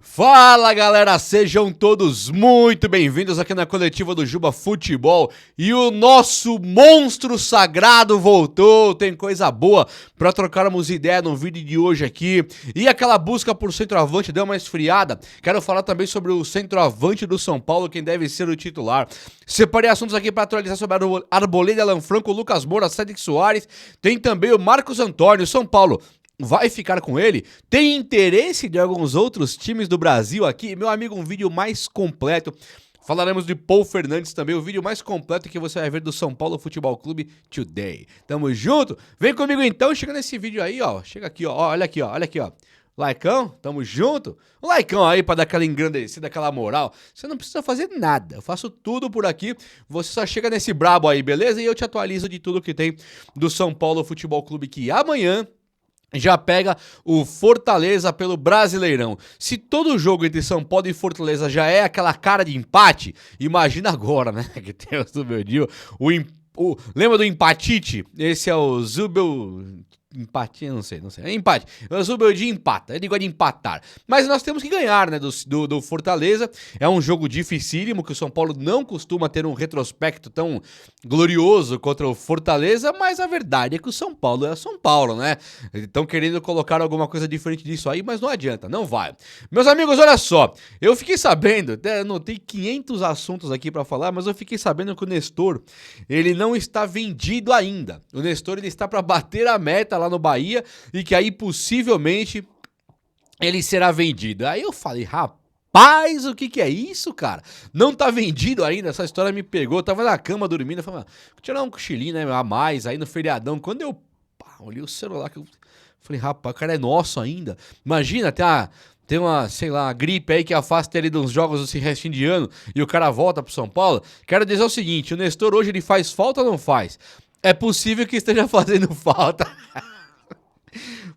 Fala galera, sejam todos muito bem-vindos aqui na coletiva do Juba Futebol e o nosso monstro sagrado voltou, tem coisa boa pra trocarmos ideia no vídeo de hoje aqui e aquela busca por centroavante deu uma esfriada, quero falar também sobre o centroavante do São Paulo, quem deve ser o titular. Separei assuntos aqui pra atualizar sobre Arboleda, Alan Franco, Lucas Moura, Cédric Soares, tem também o Marcos Antônio, São Paulo. Vai ficar com ele? Tem interesse de alguns outros times do Brasil aqui? Meu amigo, um vídeo mais completo. Falaremos de Paul Fernandes também, o vídeo mais completo que você vai ver do São Paulo Futebol Clube Today. Tamo junto? Vem comigo então, chega nesse vídeo aí, ó. Chega aqui, ó. Olha aqui, ó. Olha aqui, ó. Laicão, tamo junto? Um laicão aí pra dar aquela engrandecida, aquela moral. Você não precisa fazer nada, eu faço tudo por aqui. Você só chega nesse brabo aí, beleza? E eu te atualizo de tudo que tem do São Paulo Futebol Clube, que amanhã já pega o Fortaleza pelo Brasileirão. Se todo jogo entre São Paulo e Fortaleza já é aquela cara de empate, imagina agora, né? Que tem o Zubeldio, lembra do empatite? Esse é o Zubel... Empatia, não sei. É empate. O Zubeldia empata, ele gosta de empatar. Mas nós temos que ganhar, né, do Fortaleza. É um jogo dificílimo, que o São Paulo não costuma ter um retrospecto tão glorioso contra o Fortaleza, mas a verdade é que o São Paulo é São Paulo, né? Estão querendo colocar alguma coisa diferente disso aí, mas não adianta, não vai. Meus amigos, olha só, eu fiquei sabendo, até anotei 500 assuntos aqui pra falar, mas eu fiquei sabendo que o Nestor, ele não está vendido ainda. O Nestor, ele está pra bater a meta lá no Bahia e que aí possivelmente ele será vendido. Aí eu falei, rapaz, o que é isso, cara? Não tá vendido ainda, essa história me pegou, eu tava na cama dormindo, eu falei, vou tirar um cochilinho, né, a mais, aí no feriadão, quando eu olhei o celular, que eu falei, rapaz, o cara é nosso ainda. Imagina, tem uma, sei lá, gripe aí que afasta ele dos jogos desse restinho de ano e o cara volta pro São Paulo. Quero dizer o seguinte, o Nestor hoje ele faz falta ou não faz? É possível que esteja fazendo falta.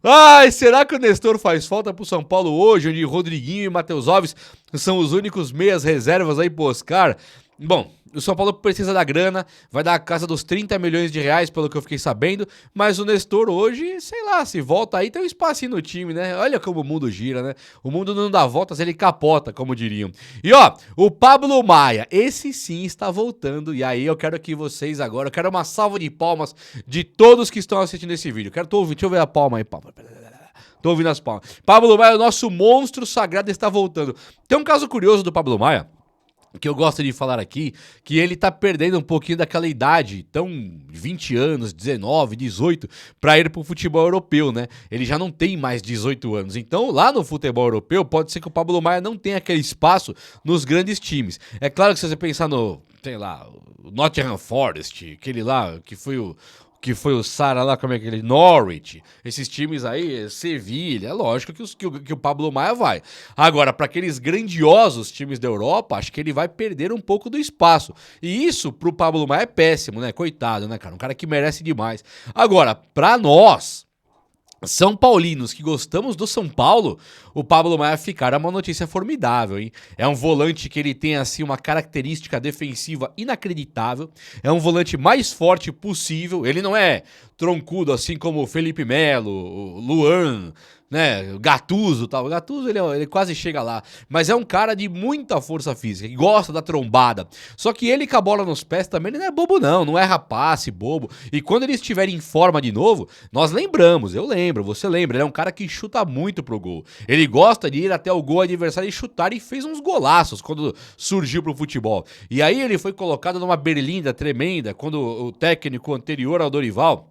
Ai, será que o Nestor faz falta pro São Paulo hoje, onde Rodriguinho e Matheus Alves são os únicos meias reservas aí pro Oscar? Bom, o São Paulo precisa da grana, vai dar a casa dos 30 milhões de reais, pelo que eu fiquei sabendo, mas o Nestor hoje, sei lá, se volta aí, tem um espacinho no time, né? Olha como o mundo gira, né? O mundo não dá voltas, ele capota, como diriam. E ó, o Pablo Maia, esse sim está voltando, e aí eu quero que vocês agora, eu quero uma salva de palmas de todos que estão assistindo esse vídeo. Deixa eu ver a palma aí, palma. Tô ouvindo as palmas. Pablo Maia, o nosso monstro sagrado, está voltando. Tem um caso curioso do Pablo Maia, que eu gosto de falar aqui, que ele tá perdendo um pouquinho daquela idade, tão 20 anos, 19, 18, pra ir pro futebol europeu, né? Ele já não tem mais 18 anos. Então, lá no futebol europeu, pode ser que o Pablo Maia não tenha aquele espaço nos grandes times. É claro que se você pensar no, sei lá, o Nottingham Forest, aquele lá, que foi o Sara lá, como é que ele... Norwich, esses times aí, Sevilha, é lógico que o Pablo Maia vai. Agora, para aqueles grandiosos times da Europa, acho que ele vai perder um pouco do espaço. E isso pro Pablo Maia é péssimo, né? Coitado, né, cara? Um cara que merece demais. Agora, pra nós, São Paulinos que gostamos do São Paulo, o Pablo Maia ficar é uma notícia formidável, hein? É um volante que ele tem, assim, uma característica defensiva inacreditável. É um volante mais forte possível. Ele não é troncudo, assim como o Felipe Melo, o Luan, né? O Gattuso e tal. O Gattuso, ele quase chega lá. Mas é um cara de muita força física, que gosta da trombada. Só que ele com a bola nos pés também, ele não é bobo não, não é rapaz, bobo. E quando ele estiver em forma de novo, nós lembramos, eu lembro, você lembra, ele é um cara que chuta muito pro gol. Ele gosta de ir até o gol adversário e chutar, e fez uns golaços quando surgiu pro futebol. E aí ele foi colocado numa berlinda tremenda, quando o técnico anterior ao Dorival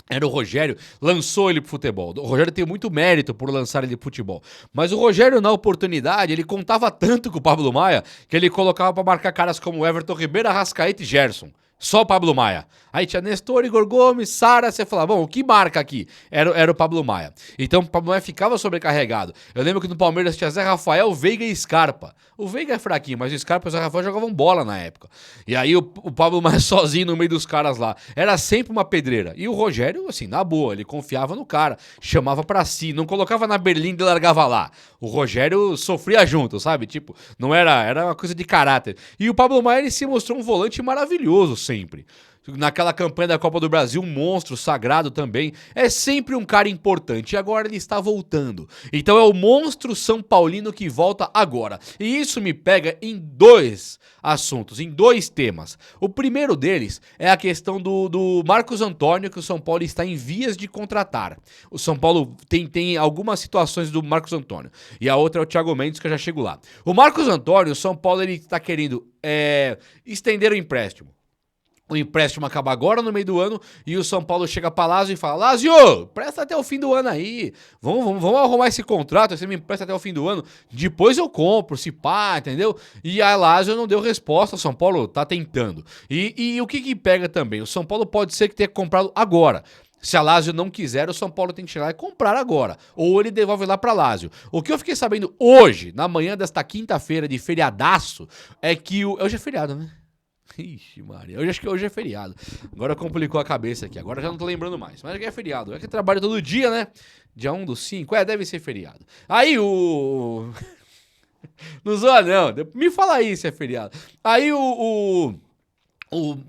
era o Rogério, lançou ele pro futebol. O Rogério tem muito mérito por lançar ele pro futebol. Mas o Rogério, na oportunidade, ele contava tanto com o Pablo Maia que ele colocava pra marcar caras como Everton Ribeiro, Arrascaeta e Gerson. Só o Pablo Maia. Aí tinha Nestor, Igor Gomes, Sara, você falava, bom, o que marca aqui? Era o Pablo Maia. Então o Pablo Maia ficava sobrecarregado. Eu lembro que no Palmeiras tinha Zé Rafael, Veiga e Scarpa. O Veiga é fraquinho, mas o Scarpa e o Zé Rafael jogavam bola na época. E aí o Pablo Maia sozinho no meio dos caras lá. Era sempre uma pedreira. E o Rogério, assim, na boa, ele confiava no cara. Chamava pra si, não colocava na berlinda e largava lá. O Rogério sofria junto, sabe? Tipo, não era uma coisa de caráter. E o Pablo Maia, ele se mostrou um volante maravilhoso sempre. naquela campanha da Copa do Brasil, um monstro sagrado também. É sempre um cara importante e agora ele está voltando. Então é o monstro São Paulino que volta agora. E isso me pega em dois assuntos, em dois temas. O primeiro deles é a questão do Marcos Antônio, que o São Paulo está em vias de contratar. O São Paulo tem algumas situações do Marcos Antônio. E a outra é o Thiago Mendes, que eu já chego lá. O Marcos Antônio, o São Paulo ele está querendo estender o empréstimo. O empréstimo acaba agora no meio do ano e o São Paulo chega pra Lazio e fala: Lazio, presta até o fim do ano aí. Vamos arrumar esse contrato, você me empresta até o fim do ano. Depois eu compro, se pá, entendeu? E a Lazio não deu resposta, o São Paulo tá tentando. E o que pega também? O São Paulo pode ser que tenha comprado agora. Se a Lazio não quiser, o São Paulo tem que chegar e comprar agora. Ou ele devolve lá pra Lazio. O que eu fiquei sabendo hoje, na manhã desta quinta-feira de feriadaço, é que hoje é feriado, né? Ixi, Maria. Acho que hoje é feriado. Agora complicou a cabeça aqui. Agora já não tô lembrando mais. Mas é feriado. É que trabalho todo dia, né? Dia 1/5. Deve ser feriado. Aí o... Não zoa, não. Me fala aí se é feriado. Aí o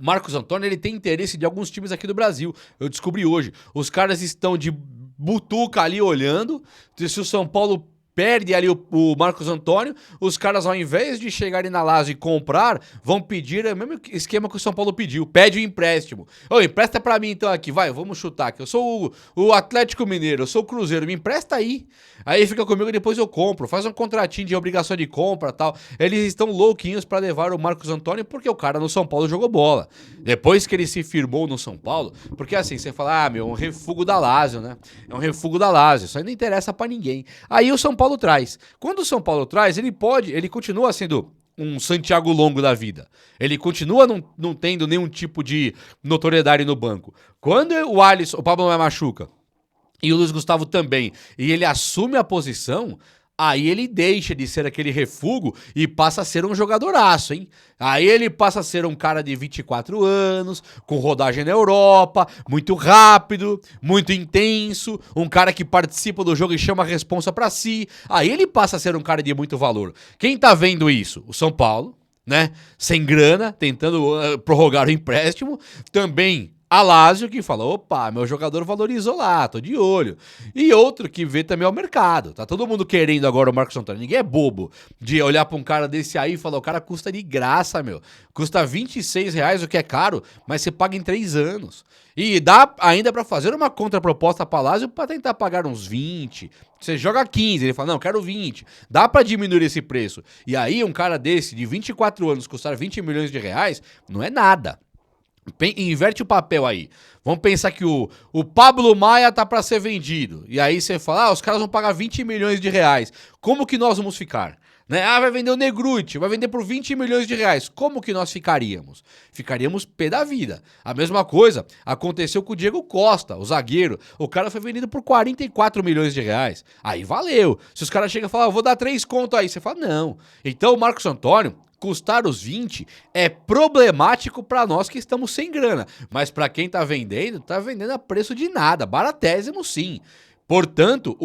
Marcos Antônio, ele tem interesse de alguns times aqui do Brasil. Eu descobri hoje. Os caras estão de butuca ali olhando. Se o São Paulo perde ali o Marcos Antônio, os caras, ao invés de chegarem na Lazio e comprar, vão pedir o mesmo esquema que o São Paulo pediu, pede o empréstimo. Ô, empresta pra mim então aqui, vai, vamos chutar aqui. Eu sou o Atlético Mineiro, eu sou o Cruzeiro, me empresta aí. Aí fica comigo e depois eu compro, faz um contratinho de obrigação de compra e tal. Eles estão louquinhos pra levar o Marcos Antônio porque o cara no São Paulo jogou bola. Depois que ele se firmou no São Paulo, porque assim, você fala, é um refúgio da Lazio, né? É um refúgio da Lazio, isso aí não interessa pra ninguém. Aí o São Paulo traz. Quando o São Paulo traz, ele continua sendo um Santiago Longo da vida. Ele continua não tendo nenhum tipo de notoriedade no banco. Quando o Pablo Maia machuca, e o Luiz Gustavo também, e ele assume a posição, aí ele deixa de ser aquele refúgio e passa a ser um jogadoraço, hein? Aí ele passa a ser um cara de 24 anos, com rodagem na Europa, muito rápido, muito intenso, um cara que participa do jogo e chama a responsa pra si. Aí ele passa a ser um cara de muito valor. Quem tá vendo isso? O São Paulo, né? Sem grana, tentando prorrogar o empréstimo. Também a Lazio, que fala, opa, meu jogador valorizou lá, tô de olho. E outro que vê também é o mercado. Tá todo mundo querendo agora o Marcos Antônio. Ninguém é bobo de olhar pra um cara desse aí e falar, o cara custa de graça, meu. Custa R$26, o que é caro, mas você paga em 3 anos. E dá ainda pra fazer uma contraproposta pra Lazio pra tentar pagar uns 20. Você joga 15, ele fala, não, quero 20. Dá pra diminuir esse preço. E aí um cara desse, de 24 anos, custar R$20 milhões, não é nada. Inverte o papel aí. Vamos pensar que o Pablo Maia tá pra ser vendido. E aí você fala, os caras vão pagar R$20 milhões. Como que nós vamos ficar? Né? Vai vender o Negruti, vai vender por R$20 milhões. Como que nós ficaríamos? Ficaríamos pé da vida. A mesma coisa aconteceu com o Diego Costa, o zagueiro. O cara foi vendido por R$44 milhões. Aí valeu. Se os caras chegam e falam, vou dar 3 conto aí, você fala, não. Então o Marcos Antônio custar os 20 é problemático para nós que estamos sem grana, mas para quem tá vendendo a preço de nada, baratésimo sim. Portanto,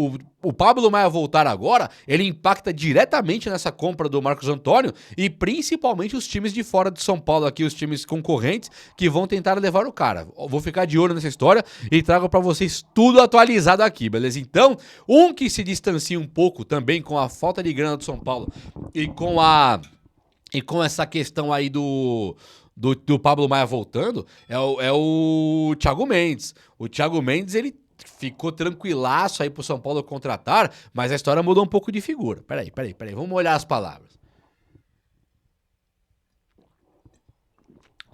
o Pablo Maia voltar agora, ele impacta diretamente nessa compra do Marcos Antônio e principalmente os times de fora de São Paulo aqui, os times concorrentes que vão tentar levar o cara. Vou ficar de olho nessa história e trago para vocês tudo atualizado aqui, beleza? Então, um que se distancia um pouco também com a falta de grana do São Paulo e com essa questão aí do Pablo Maia voltando, é o Thiago Mendes. O Thiago Mendes, ele ficou tranquilaço aí pro São Paulo contratar, mas a história mudou um pouco de figura. Peraí. Vamos olhar as palavras.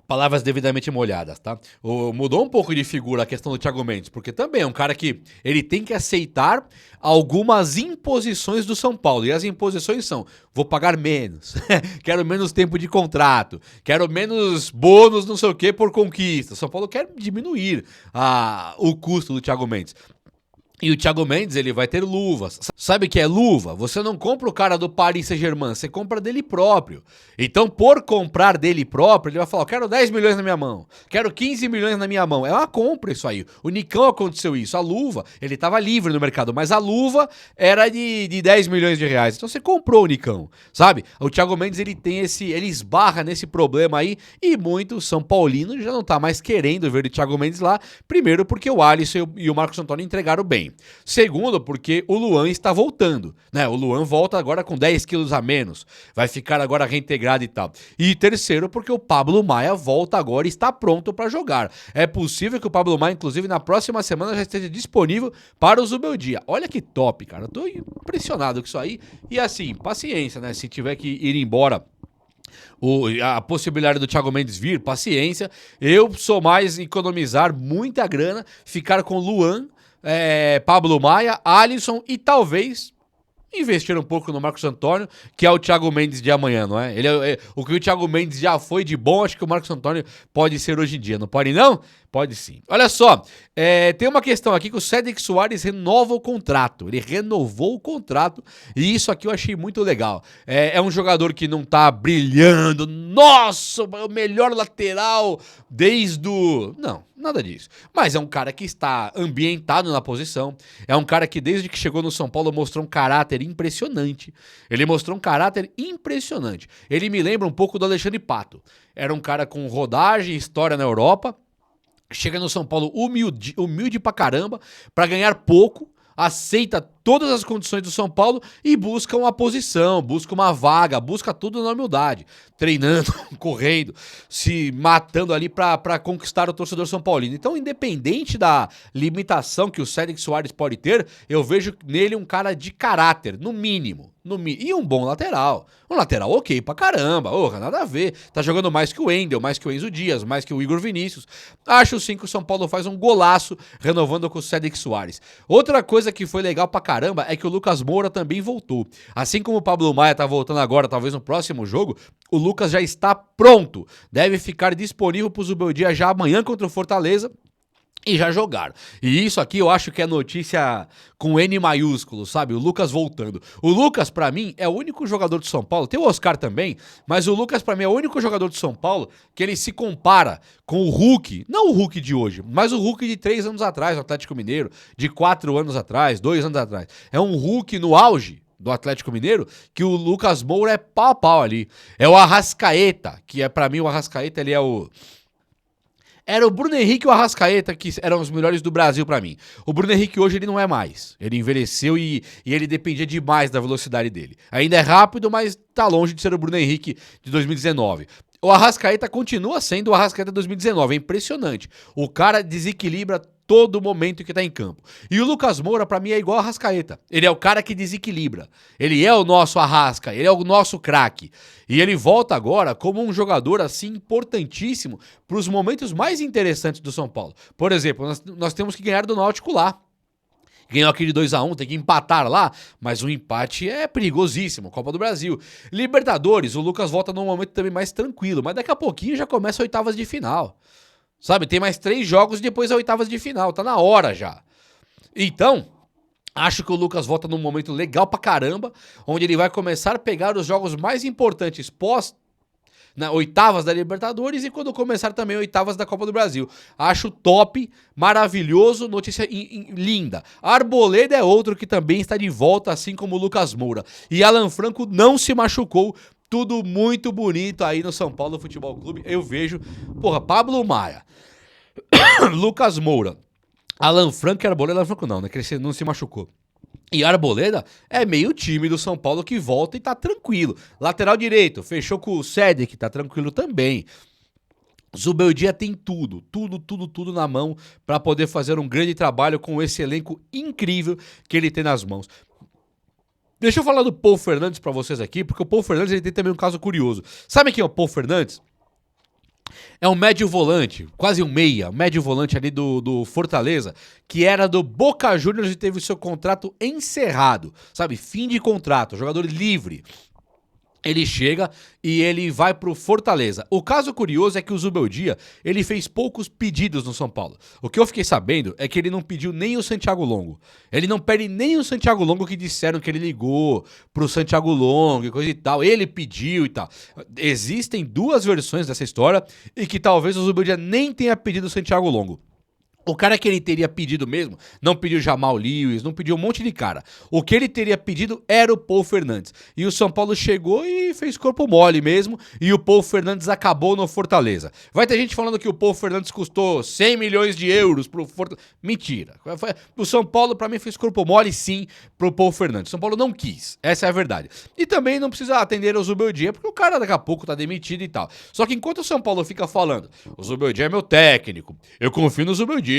Palavras devidamente molhadas, tá? Mudou um pouco de figura a questão do Thiago Mendes, porque também é um cara que ele tem que aceitar algumas imposições do São Paulo. E as imposições são, vou pagar menos, quero menos tempo de contrato, quero menos bônus não sei o que por conquista. São Paulo quer diminuir o custo do Thiago Mendes. E o Thiago Mendes, ele vai ter luvas. Sabe o que é luva? Você não compra o cara do Paris Saint-Germain, você compra dele próprio. Então, por comprar dele próprio, ele vai falar, quero 10 milhões na minha mão, quero 15 milhões na minha mão. É uma compra isso aí. O Nicão aconteceu isso. A luva, ele estava livre no mercado, mas a luva era de 10 milhões de reais. Então, você comprou o Nicão, sabe? O Thiago Mendes, ele esbarra nesse problema aí e muitos São Paulinos já não tá mais querendo ver o Thiago Mendes lá. Primeiro, porque o Alisson e o Marcos Antônio entregaram bem. Segundo, porque o Luan está voltando, né? O Luan volta agora com 10 quilos a menos, vai ficar agora reintegrado e tal. E terceiro, porque o Pablo Maia volta agora e está pronto para jogar. É possível que o Pablo Maia, inclusive, na próxima semana já esteja disponível para o Zubeldia. Olha que top, cara. Eu tô impressionado com isso aí. E assim, paciência, né? Se tiver que ir embora a possibilidade do Thiago Mendes vir, paciência. Eu sou mais economizar muita grana, ficar com Luan, Pablo Maia, Alisson e talvez investir um pouco no Marcos Antônio, que é o Thiago Mendes de amanhã, não é? O que o Thiago Mendes já foi de bom, acho que o Marcos Antônio pode ser hoje em dia. Não pode não? Pode sim. Olha só, tem uma questão aqui que o Cédric Soares renova o contrato. Ele renovou o contrato e isso aqui eu achei muito legal. É um jogador que não tá brilhando. Nossa, o melhor lateral desde o... Não, nada disso. Mas é um cara que está ambientado na posição. É um cara que desde que chegou no São Paulo mostrou um caráter impressionante. Ele mostrou um caráter impressionante. Ele me lembra um pouco do Alexandre Pato. Era um cara com rodagem, história na Europa. Chega no São Paulo humilde pra caramba, pra ganhar pouco, aceita todas as condições do São Paulo e busca uma posição, busca uma vaga, busca tudo na humildade, treinando, correndo, se matando ali pra conquistar o torcedor São Paulino. Então, independente da limitação que o Cédric Soares pode ter, eu vejo nele um cara de caráter, no mínimo. E um bom lateral. Um lateral ok pra caramba. Nada a ver. Tá jogando mais que o Wendel, mais que o Enzo Dias, mais que o Igor Vinícius. Acho sim que o São Paulo faz um golaço renovando com o Cédric Soares. Outra coisa que foi legal pra caramba é que o Lucas Moura também voltou. Assim como o Pablo Maia tá voltando agora, talvez no próximo jogo, o Lucas já está pronto. Deve ficar disponível pro Zubeldia já amanhã contra o Fortaleza. E já jogaram. E isso aqui eu acho que é notícia com N maiúsculo, sabe? O Lucas voltando. O Lucas, pra mim, é o único jogador de São Paulo, tem o Oscar também, mas o Lucas, pra mim, é o único jogador de São Paulo que ele se compara com o Hulk, não o Hulk de hoje, mas o Hulk de 3 anos atrás, o Atlético Mineiro, de 4 anos atrás, 2 anos atrás. É um Hulk no auge do Atlético Mineiro, que o Lucas Moura é pau a pau ali. É o Arrascaeta, que é pra mim o Arrascaeta, ele é o... Era o Bruno Henrique e o Arrascaeta que eram os melhores do Brasil pra mim. O Bruno Henrique hoje ele não é mais. Ele envelheceu e ele dependia demais da velocidade dele. Ainda é rápido, mas tá longe de ser o Bruno Henrique de 2019. O Arrascaeta continua sendo o Arrascaeta de 2019. É impressionante. O cara desequilibra todo momento que tá em campo. E o Lucas Moura, pra mim, é igual a Arrascaeta. Ele é o cara que desequilibra. Ele é o nosso Arrasca, ele é o nosso craque. E ele volta agora como um jogador, assim, importantíssimo pros momentos mais interessantes do São Paulo. Por exemplo, nós temos que ganhar do Náutico lá. Ganhou aquele 2-1, tem que empatar lá, mas o empate é perigosíssimo, Copa do Brasil. Libertadores, o Lucas volta num momento também mais tranquilo, mas daqui a pouquinho já começa oitavas de final. Sabe, tem mais 3 jogos e depois oitavas de final, tá na hora já. Então, acho que o Lucas volta num momento legal pra caramba, onde ele vai começar a pegar os jogos mais importantes oitavas da Libertadores e quando começar também oitavas da Copa do Brasil. Acho top, maravilhoso, notícia linda. Arboleda é outro que também está de volta, assim como o Lucas Moura. E Alan Franco não se machucou. Tudo muito bonito aí no São Paulo Futebol Clube. Eu vejo, Pablo Maia, Lucas Moura, Alan Franco e Arboleda. Alan Franco não, né? Que ele não se machucou. E Arboleda é meio time do São Paulo que volta e tá tranquilo. Lateral direito, fechou com o Cédric, tá tranquilo também. Zubeldia tem tudo na mão pra poder fazer um grande trabalho com esse elenco incrível que ele tem nas mãos. Deixa eu falar do Paul Fernandes pra vocês aqui, porque o Paul Fernandes ele tem também um caso curioso. Sabe quem é o Paul Fernandes? É um médio volante, quase um meia, médio volante ali do Fortaleza, que era do Boca Juniors e teve o seu contrato encerrado, sabe? Fim de contrato, jogador livre. Ele chega e ele vai pro Fortaleza. O caso curioso é que o Zubeldia, ele fez poucos pedidos no São Paulo. O que eu fiquei sabendo é que ele não pediu nem o Santiago Longo. Ele não pede nem o Santiago Longo, que disseram que ele ligou pro Santiago Longo e coisa e tal. Ele pediu e tal. Existem duas versões dessa história e que talvez o Zubeldia nem tenha pedido o Santiago Longo. O cara que ele teria pedido mesmo, não pediu Jamal Lewis, não pediu um monte de cara. O que ele teria pedido era o Paul Fernandes. E o São Paulo chegou e fez corpo mole mesmo, e o Paul Fernandes acabou no Fortaleza. Vai ter gente falando que o Paul Fernandes custou 100 milhões de euros pro Fortaleza. Mentira. O São Paulo, pra mim, fez corpo mole sim pro Paul Fernandes. O São Paulo não quis, essa é a verdade. E também não precisa atender ao Zubeldia, porque o cara daqui a pouco tá demitido e tal. Só que enquanto o São Paulo fica falando, o Zubeldia é meu técnico, eu confio no Zubeldia,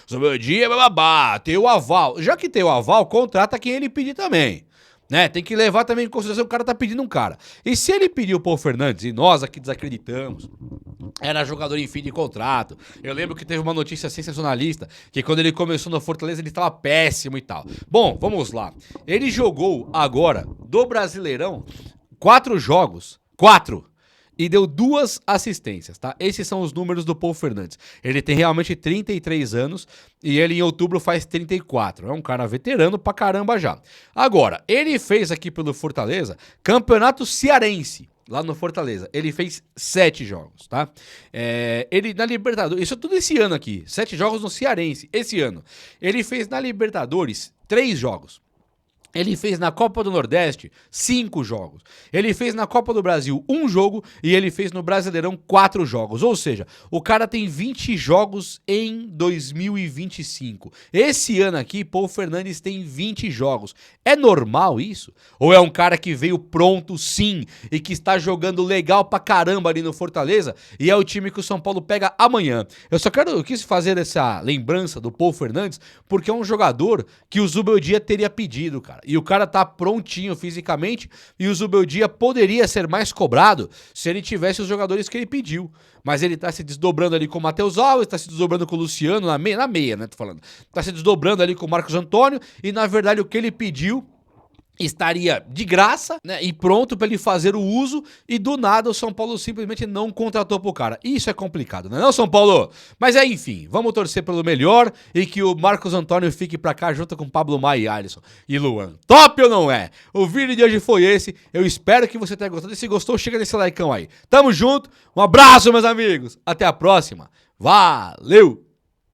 Zubeldia, bababá, tem o aval. Já que tem o aval, contrata quem ele pedir também. Né? Tem que levar também em consideração que o cara tá pedindo um cara. E se ele pediu o Paul Fernandes, e nós aqui desacreditamos, era jogador em fim de contrato. Eu lembro que teve uma notícia sensacionalista, que quando ele começou no Fortaleza ele estava péssimo e tal. Bom, vamos lá. Ele jogou agora, do Brasileirão, 4 jogos. 4. E deu 2 assistências, tá? Esses são os números do Paul Fernandes. Ele tem realmente 33 anos e ele em outubro faz 34. É um cara veterano pra caramba já. Agora, ele fez aqui pelo Fortaleza Campeonato Cearense, lá no Fortaleza. Ele fez 7 jogos, tá? Ele na Libertadores, isso é tudo esse ano aqui, 7 jogos no Cearense, esse ano. Ele fez na Libertadores 3 jogos. Ele fez na Copa do Nordeste 5 jogos. Ele fez na Copa do Brasil 1 jogo e ele fez no Brasileirão 4 jogos. Ou seja, o cara tem 20 jogos em 2025. Esse ano aqui, Paul Fernandes tem 20 jogos. É normal isso? Ou é um cara que veio pronto sim e que está jogando legal pra caramba ali no Fortaleza e é o time que o São Paulo pega amanhã? Eu quis fazer essa lembrança do Paul Fernandes porque é um jogador que o Zubeldia teria pedido, cara. E o cara tá prontinho fisicamente e o Zubeldia poderia ser mais cobrado se ele tivesse os jogadores que ele pediu. Mas ele tá se desdobrando ali com o Matheus Alves, tá se desdobrando com o Luciano, na meia, né, tô falando. Tá se desdobrando ali com o Marcos Antônio e, na verdade, o que ele pediu estaria de graça, né, e pronto para ele fazer o uso, e do nada o São Paulo simplesmente não contratou pro cara. Isso é complicado, não é, São Paulo? Mas enfim, vamos torcer pelo melhor e que o Marcos Antônio fique pra cá junto com Pablo Maia e Alisson e Luan. Top ou não é? O vídeo de hoje foi esse, eu espero que você tenha gostado, e se gostou, chega nesse likeão aí. Tamo junto, um abraço, meus amigos, até a próxima, valeu!